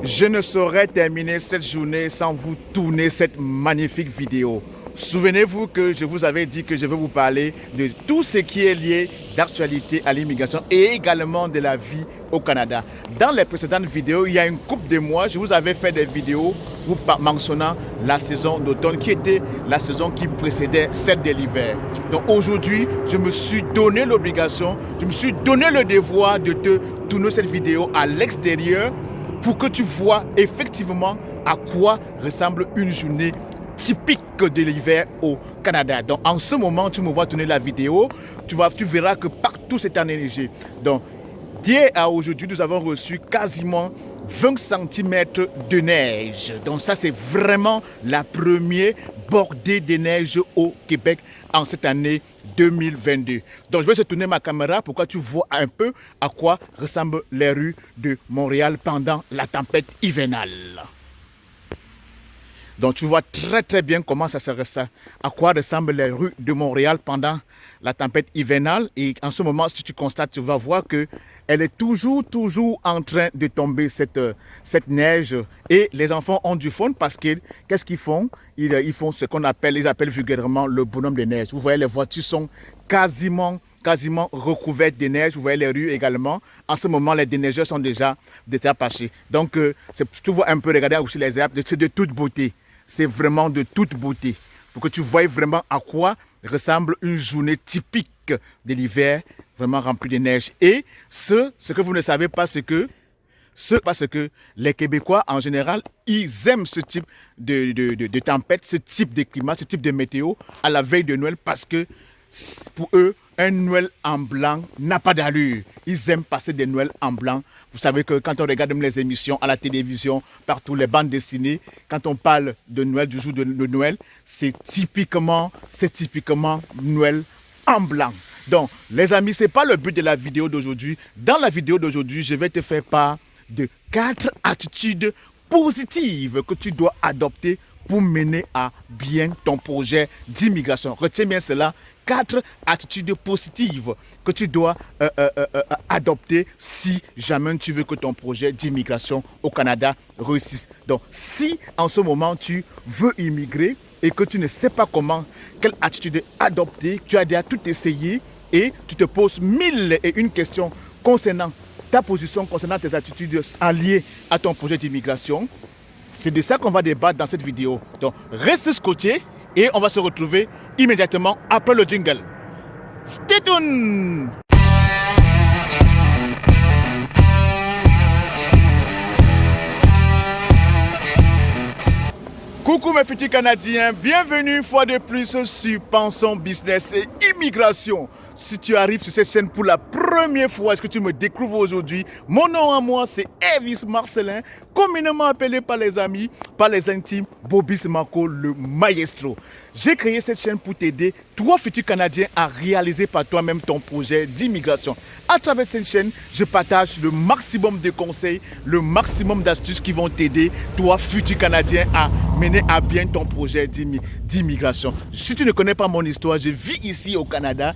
Je ne saurais terminer cette journée sans vous tourner cette magnifique vidéo. Souvenez-vous que je vous avais dit que je vais vous parler de tout ce qui est lié d'actualité à l'immigration et également de la vie au Canada. Dans les précédentes vidéos, il y a une couple de mois, je vous avais fait des vidéos vous mentionnant la saison d'automne qui était la saison qui précédait celle de l'hiver. Donc aujourd'hui, je me suis donné l'obligation, je me suis donné le devoir de te tourner cette vidéo à l'extérieur pour que tu vois effectivement à quoi ressemble une journée typique de l'hiver au Canada. Donc en ce moment, tu me vois tourner la vidéo, tu verras que partout c'est enneigé. Donc d'hier à aujourd'hui, nous avons reçu quasiment 20 cm de neige. Donc ça, c'est vraiment la première bordée de neige au Québec en cette année 2022. Donc je vais te tourner ma caméra pour que tu vois un peu à quoi ressemblent les rues de Montréal pendant la tempête hivernale. Donc tu vois très bien comment à quoi ressemblent les rues de Montréal pendant la tempête hivernale. Et en ce moment, si tu constates, tu vas voir que elle est toujours en train de tomber cette neige. Et les enfants ont du fun parce que qu'est-ce qu'ils font? Ils font ce qu'on appelle, ils appellent vulgairement le bonhomme de neige. Vous voyez, les voitures sont quasiment recouvertes de neige. Vous voyez les rues également. En ce moment, les déneigeurs sont déjà passés. Donc, tu vois un peu, regarder aussi les arbres, c'est de toute beauté. C'est vraiment de toute beauté. Pour que tu vois vraiment à quoi ressemble une journée typique de l'hiver, vraiment remplie de neige. Et ce que vous ne savez pas, c'est que les Québécois, en général, ils aiment ce type de tempête, ce type de climat, ce type de météo à la veille de Noël parce que pour eux, un Noël en blanc n'a pas d'allure. Ils aiment passer des Noëls en blanc. Vous savez que quand on regarde les émissions à la télévision, partout, les bandes dessinées, quand on parle de Noël, du jour de Noël, c'est typiquement Noël en blanc. Donc, les amis, ce n'est pas le but de la vidéo d'aujourd'hui. Dans la vidéo d'aujourd'hui, je vais te faire part de 4 attitudes positives que tu dois adopter pour mener à bien ton projet d'immigration. Retiens bien cela. 4 attitudes positives que tu dois adopter si jamais tu veux que ton projet d'immigration au Canada réussisse. Donc, si en ce moment tu veux immigrer et que tu ne sais pas quelle attitude adopter, tu as déjà tout essayé et tu te poses 1001 questions concernant ta position, concernant tes attitudes liées à ton projet d'immigration, c'est de ça qu'on va débattre dans cette vidéo. Donc, reste scotché et on va se retrouver immédiatement après le jingle. Stay tuned! Coucou mes futurs Canadiens, bienvenue une fois de plus sur Pensons Business et Immigration. Si tu arrives sur cette chaîne pour la première fois, est-ce que tu me découvres aujourd'hui? Mon nom à moi, c'est Elvis Marcelin, communément appelé par les amis, par les intimes, Bobby Marco, le maestro. J'ai créé cette chaîne pour t'aider, toi futur Canadien, à réaliser par toi-même ton projet d'immigration. À travers cette chaîne, je partage le maximum de conseils, le maximum d'astuces qui vont t'aider, toi futur Canadien, à mener à bien ton projet d'immigration. Si tu ne connais pas mon histoire, je vis ici au Canada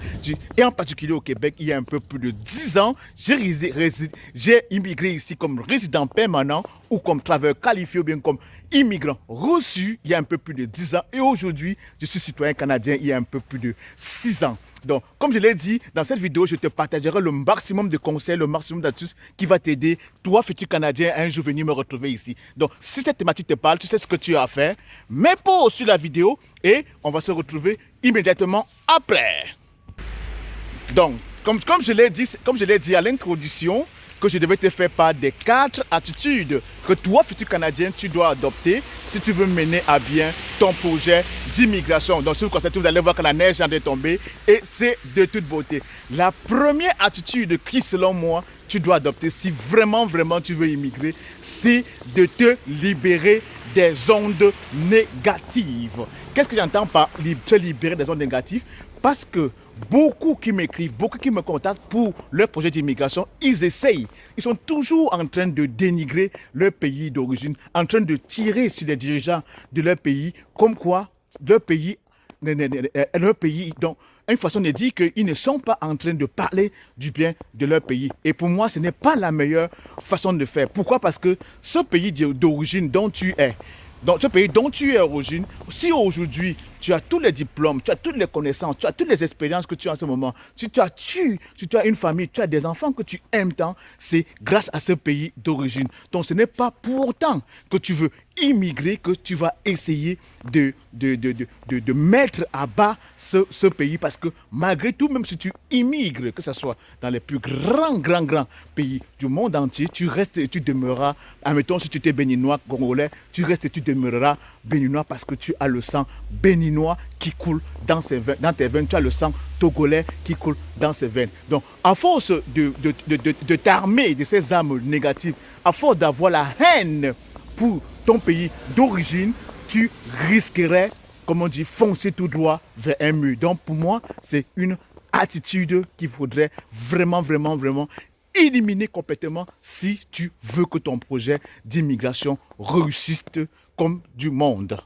et en particulier au Québec il y a un peu plus de 10 ans. J'ai immigré ici comme résident permanent ou comme travailleur qualifié ou bien comme immigrant reçu il y a un peu plus de 10 ans. Et aujourd'hui, je suis citoyen canadien il y a un peu plus de 6 ans. Donc, comme je l'ai dit, dans cette vidéo, je te partagerai le maximum de conseils, le maximum d'astuces qui va t'aider, toi, futur Canadien, un jour venir me retrouver ici. Donc, si cette thématique te parle, tu sais ce que tu as à faire. Mets pause sur la vidéo et on va se retrouver immédiatement après. Donc, comme je l'ai dit à l'introduction, que je devais te faire part des 4 attitudes que toi, futur Canadien, tu dois adopter si tu veux mener à bien ton projet d'immigration. Donc, si vous constatez, vous allez voir que la neige vient de tomber et c'est de toute beauté. La première attitude qui, selon moi, tu dois adopter si vraiment tu veux immigrer, c'est de te libérer des ondes négatives. Qu'est-ce que j'entends par se libérer des ondes négatives? Parce que beaucoup qui m'écrivent, beaucoup qui me contactent pour leur projet d'immigration, ils essayent. Ils sont toujours en train de dénigrer leur pays d'origine, en train de tirer sur les dirigeants de leur pays, comme quoi leur pays donc, une façon de dire qu'ils ne sont pas en train de parler du bien de leur pays. Et pour moi, ce n'est pas la meilleure façon de faire. Pourquoi? Parce que ce pays d'origine dont tu es, dans ce pays dont tu es origine, si aujourd'hui tu as tous les diplômes, tu as toutes les connaissances, tu as toutes les expériences que tu as en ce moment, si tu as une famille, tu as des enfants que tu aimes tant, c'est grâce à ce pays d'origine. Donc ce n'est pas pour autant que tu veux immigrer que tu vas essayer de mettre à bas ce pays, parce que malgré tout, même si tu immigres, que ce soit dans les plus grands pays du monde entier, tu restes et tu demeureras, admettons si tu étais béninois, congolais, tu restes et tu demeureras béninois parce que tu as le sang béninois qui coule dans tes veines, tu as le sang togolais qui coule dans ses veines. Donc, à force de t'armer de ces âmes négatives, à force d'avoir la haine pour ton pays d'origine, tu risquerais, comme on dit, foncer tout droit vers un mur. Donc, pour moi, c'est une attitude qu'il faudrait vraiment éliminer complètement si tu veux que ton projet d'immigration réussisse comme du monde.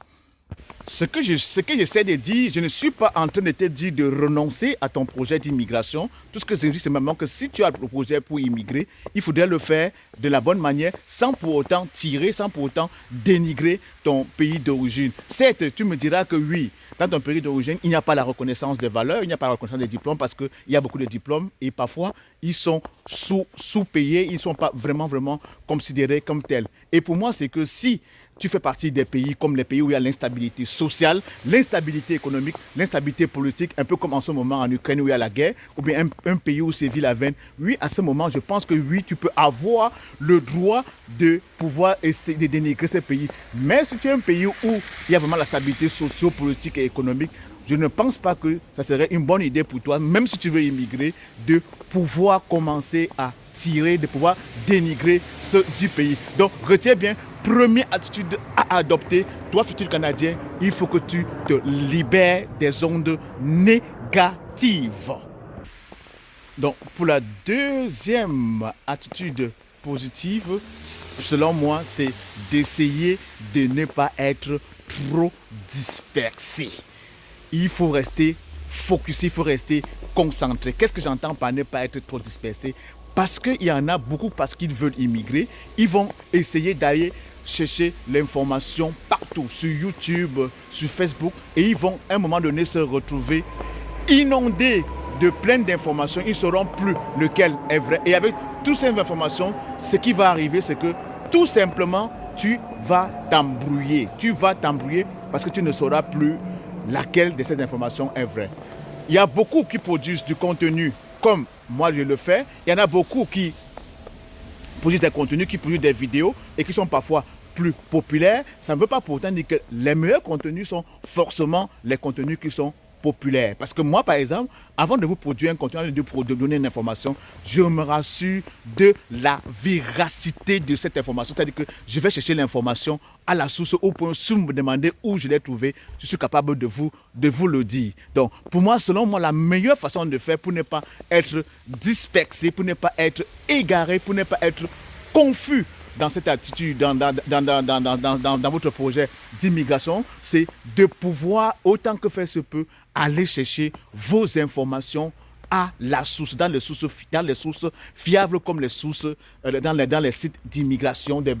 Ce que j'essaie de dire, je ne suis pas en train de te dire de renoncer à ton projet d'immigration. Tout ce que je dis, c'est maintenant que si tu as le projet pour immigrer, il faudrait le faire de la bonne manière, sans pour autant tirer, sans pour autant dénigrer ton pays d'origine. Certes, tu me diras que oui, dans ton pays d'origine, il n'y a pas la reconnaissance des valeurs, il n'y a pas la reconnaissance des diplômes, parce qu'il y a beaucoup de diplômes et parfois, ils sont sous-payés, ils ne sont pas vraiment considérés comme tels. Et pour moi, c'est que si tu fais partie des pays comme les pays où il y a l'instabilité sociale, l'instabilité économique, l'instabilité politique, un peu comme en ce moment en Ukraine où il y a la guerre, ou bien un pays où sévit la veine. Oui, à ce moment, je pense que oui, tu peux avoir le droit de pouvoir essayer de dénigrer ces pays. Mais si tu es un pays où il y a vraiment la stabilité socio-politique et économique, je ne pense pas que ça serait une bonne idée pour toi, même si tu veux immigrer, de pouvoir commencer à tirer, de pouvoir dénigrer ceux du pays. Donc, retiens bien, première attitude à adopter, toi, futur Canadien, il faut que tu te libères des ondes négatives. Donc, pour la deuxième attitude positive, selon moi, c'est d'essayer de ne pas être trop dispersé. Il faut rester focusé, il faut rester concentré. Qu'est-ce que j'entends par ne pas être trop dispersé? Parce qu'il y en a beaucoup, parce qu'ils veulent immigrer, ils vont essayer d'aller chercher l'information partout, sur YouTube, sur Facebook, et ils vont à un moment donné se retrouver inondés de plein d'informations. Ils ne sauront plus lequel est vrai. Et avec toutes ces informations, ce qui va arriver, c'est que tout simplement, tu vas t'embrouiller. Tu vas t'embrouiller parce que tu ne sauras plus laquelle de ces informations est vraie. Il y a beaucoup qui produisent du contenu comme moi je le fais. Il y en a beaucoup qui produisent des contenus, qui produisent des vidéos et qui sont parfois plus populaires. Ça ne veut pas pour autant dire que les meilleurs contenus sont forcément les contenus qui sont populaires. Parce que moi, par exemple, avant de vous produire un contenu, de donner une information, je me rassure de la véracité de cette information. C'est-à-dire que je vais chercher l'information à la source, au point où vous me demandez où je l'ai trouvée, je suis capable de vous le dire. Donc, pour moi, selon moi, la meilleure façon de faire pour ne pas être dispersé, pour ne pas être égaré, pour ne pas être confus dans cette attitude, dans votre projet d'immigration, c'est de pouvoir, autant que faire se peut, aller chercher vos informations à la source, dans les sources fiables comme les sources, dans les sites d'immigration, des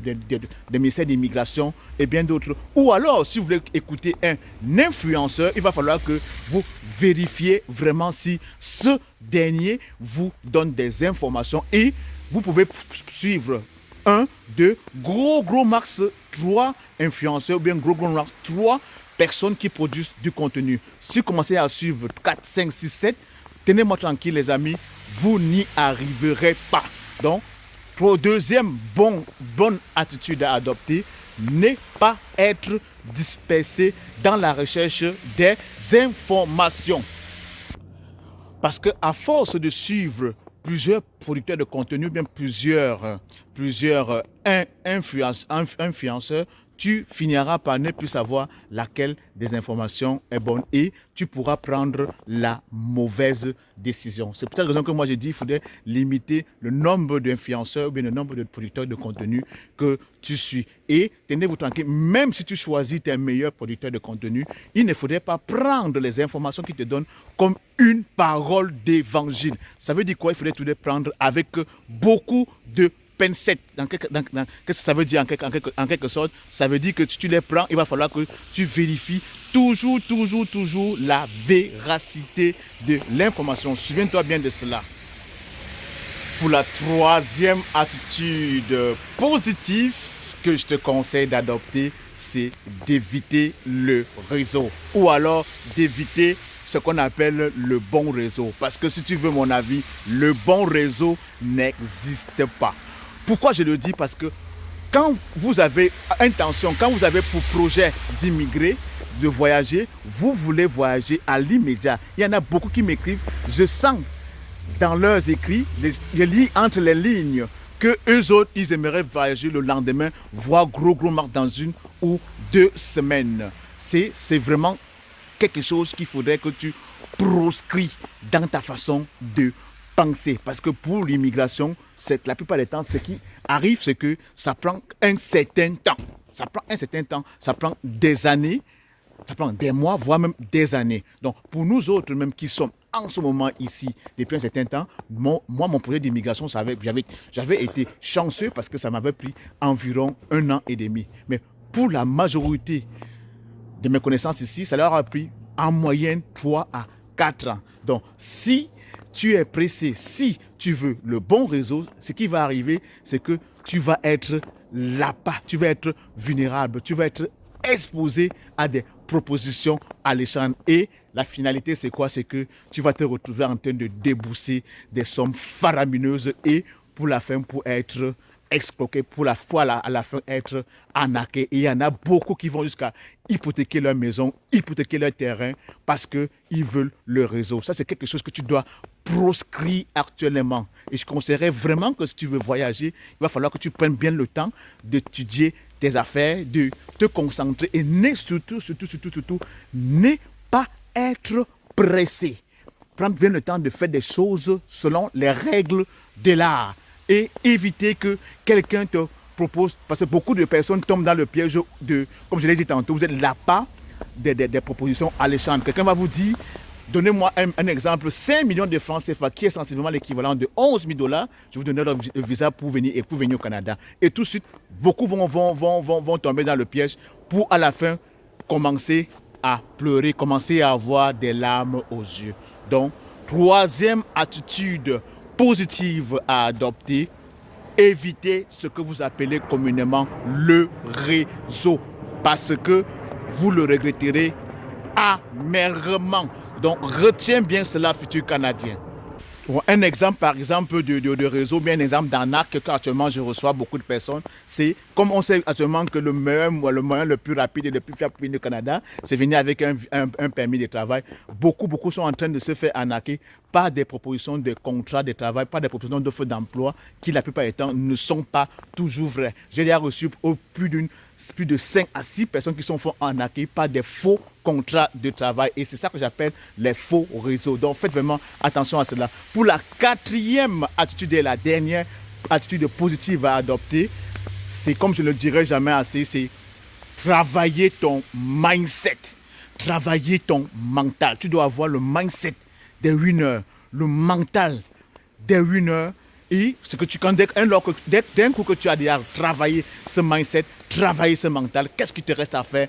ministères d'immigration et bien d'autres. Ou alors, si vous voulez écouter un influenceur, il va falloir que vous vérifiez vraiment si ce dernier vous donne des informations et vous pouvez suivre 1, 2, gros max 3 influenceurs ou bien gros max 3 personnes qui produisent du contenu. Si vous commencez à suivre 4, 5, 6, 7, tenez-moi tranquille les amis, vous n'y arriverez pas. Donc, pour deuxième bonne attitude à adopter, ne pas être dispersé dans la recherche des informations. Parce qu'à force de suivre plusieurs producteurs de contenu, bien plusieurs influenceurs, tu finiras par ne plus savoir laquelle des informations est bonne et tu pourras prendre la mauvaise décision. C'est pour cette raison que moi j'ai dit qu'il faudrait limiter le nombre d'influenceurs ou bien le nombre de producteurs de contenu que tu suis. Et tenez-vous tranquille, même si tu choisis tes meilleurs producteurs de contenu, il ne faudrait pas prendre les informations qu'ils te donnent comme une parole d'évangile. Ça veut dire quoi? Il faudrait tout prendre avec beaucoup de pincettes. Qu'est-ce que ça veut dire en quelque sorte? Ça veut dire que si tu les prends, il va falloir que tu vérifies toujours la véracité de l'information. Souviens-toi bien de cela. Pour la troisième attitude positive que je te conseille d'adopter, c'est d'éviter le réseau ou alors d'éviter ce qu'on appelle le bon réseau. Parce que si tu veux mon avis, le bon réseau n'existe pas. Pourquoi je le dis? Parce que quand vous avez intention, quand vous avez pour projet d'immigrer, de voyager, vous voulez voyager à l'immédiat. Il y en a beaucoup qui m'écrivent, je sens dans leurs écrits, je lis entre les lignes que eux autres, ils aimeraient voyager le lendemain, voir gros marche dans 1 ou 2 semaines. C'est vraiment quelque chose qu'il faudrait que tu proscris dans ta façon de penser. Parce que pour l'immigration, la plupart des temps, ce qui arrive, c'est que ça prend un certain temps. Ça prend des années, ça prend des mois, voire même des années. Donc, pour nous autres, même qui sommes en ce moment ici, depuis un certain temps, mon projet d'immigration, j'avais été chanceux parce que ça m'avait pris environ 1 an et demi. Mais pour la majorité de mes connaissances ici, ça leur a pris en moyenne 3 à 4 ans. Donc, si tu es pressé, si tu veux le bon réseau, ce qui va arriver, c'est que tu vas être là-bas, tu vas être vulnérable, tu vas être exposé à des propositions alléchantes. Et la finalité, c'est quoi? C'est que tu vas te retrouver en train de débourser des sommes faramineuses et pour la fin, pour être escroqué, pour la fois à la fin être arnaqué. Et il y en a beaucoup qui vont jusqu'à hypothéquer leur maison, hypothéquer leur terrain parce qu'ils veulent le réseau. Ça, c'est quelque chose que tu dois proscrire actuellement. Et je conseillerais vraiment que si tu veux voyager, il va falloir que tu prennes bien le temps d'étudier tes affaires, de te concentrer et surtout, ne pas être pressé. Prendre bien le temps de faire des choses selon les règles de l'art et éviter que quelqu'un te propose, parce que beaucoup de personnes tombent dans le piège de, comme je l'ai dit tantôt, vous êtes là-bas des propositions alléchantes. Quelqu'un va vous dire, donnez-moi un exemple, 5 millions de francs CFA, qui est sensiblement l'équivalent de 11 000 $, je vous donner le visa pour venir au Canada. Et tout de suite, beaucoup vont tomber dans le piège pour à la fin commencer à pleurer, commencer à avoir des larmes aux yeux. Donc, troisième attitude positive à adopter, évitez ce que vous appelez communément le réseau, parce que vous le regretterez amèrement. Donc, retiens bien cela, futur Canadien. Un exemple, par exemple, de réseau, bien un exemple d'arnaque qu'actuellement je reçois beaucoup de personnes, c'est comme on sait actuellement que le moyen le plus rapide et le plus fiable pour venir au Canada, c'est venir avec un permis de travail. Beaucoup sont en train de se faire arnaquer par des propositions de contrats de travail, par des propositions d'offres d'emploi qui, la plupart du temps, ne sont pas toujours vraies. J'ai déjà reçu plus de 5 à 6 personnes qui sont fait arnaquer par des faux contrats de travail. Et c'est ça que j'appelle les faux réseaux. Donc, faites vraiment attention à cela. Pour la quatrième attitude et la dernière attitude positive à adopter, c'est, comme je ne le dirai jamais assez, c'est travailler ton mindset. Travailler ton mental. Tu dois avoir le mindset des winners, le mental des winners. Et ce que d'un coup que tu as déjà travaillé ce mindset, travaillé ce mental, qu'est-ce qu'il te reste à faire?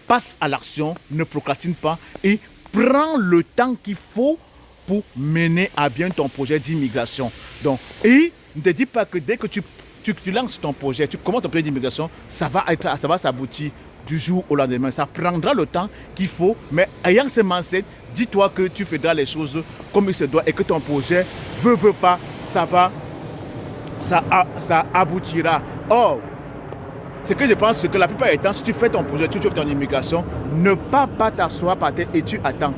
Passe à l'action, ne procrastine pas et prends le temps qu'il faut pour mener à bien ton projet d'immigration. Donc, et ne te dis pas que dès que tu lances ton projet, tu commences ton projet d'immigration, ça va s'aboutir du jour au lendemain. Ça prendra le temps qu'il faut, mais ayant ce mindset, dis-toi que tu feras les choses comme il se doit et que ton projet, veut pas, ça aboutira. Or, ce que je pense, c'est que la plupart du temps, si tu fais ton projet, tu fais ton immigration, ne pas t'asseoir par terre et tu attends.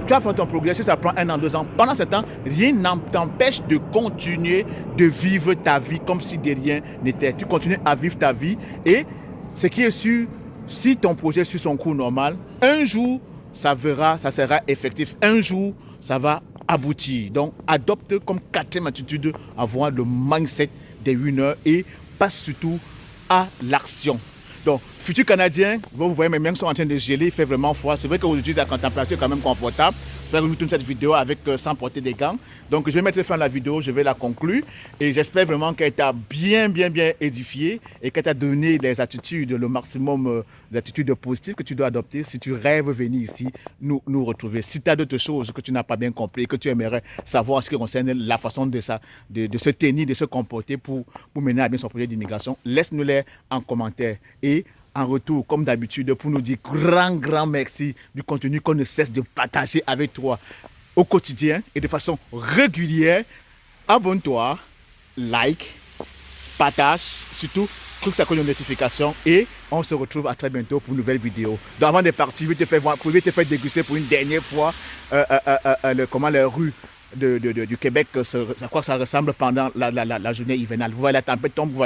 Tu vas faire ton progrès, si ça prend 1 an, 2 ans, pendant ce temps, rien ne t'empêche de continuer de vivre ta vie comme si de rien n'était. Tu continues à vivre ta vie et ce qui est sûr, si ton projet suit son cours normal, un jour, ça sera effectif. Un jour, ça va aboutir. Donc, adopte comme quatrième attitude, avoir le mindset des winners et passe surtout à l'action. Donc, Futur Canadien, vous voyez mes mains sont en train de geler, il fait vraiment froid. C'est vrai qu'aujourd'hui la température est quand même confortable. Je vais tourner cette vidéo avec sans porter des gants. Donc je vais mettre fin à la vidéo, je vais la conclure. Et j'espère vraiment qu'elle t'a bien édifié et qu'elle t'a donné les attitudes, le maximum d'attitudes positives que tu dois adopter si tu rêves venir ici nous retrouver. Si tu as d'autres choses que tu n'as pas bien compris, que tu aimerais savoir en ce qui concerne la façon de se tenir, de se comporter pour mener à bien son projet d'immigration, laisse-nous-les en commentaire. Et en retour, comme d'habitude, pour nous dire grand merci du contenu qu'on ne cesse de partager avec toi au quotidien et de façon régulière. Abonne-toi, like, partage, surtout clique sur la cloche de notification et on se retrouve à très bientôt pour une nouvelle vidéo. Donc avant de partir, je vais te faire déguster pour une dernière fois comment les rues du Québec, à quoi ça ressemble pendant la journée hivernale. Vous voyez la tempête tombe, vous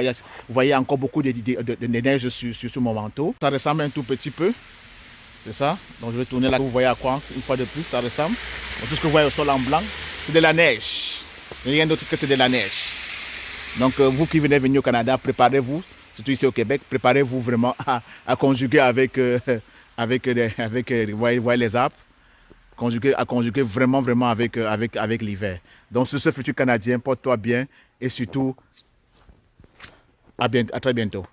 voyez encore beaucoup de neige sur mon manteau. Ça ressemble un tout petit peu, c'est ça. Donc je vais tourner là, vous voyez à quoi, une fois de plus, ça ressemble. Donc, tout ce que vous voyez au sol en blanc, c'est de la neige. Rien d'autre que c'est de la neige. Donc vous qui venez venir au Canada, préparez-vous, surtout ici au Québec, préparez-vous vraiment à conjuguer avec vous voyez les arbres. À conjuguer vraiment avec l'hiver. Donc sur ce futur Canadien, porte-toi bien et surtout à très bientôt.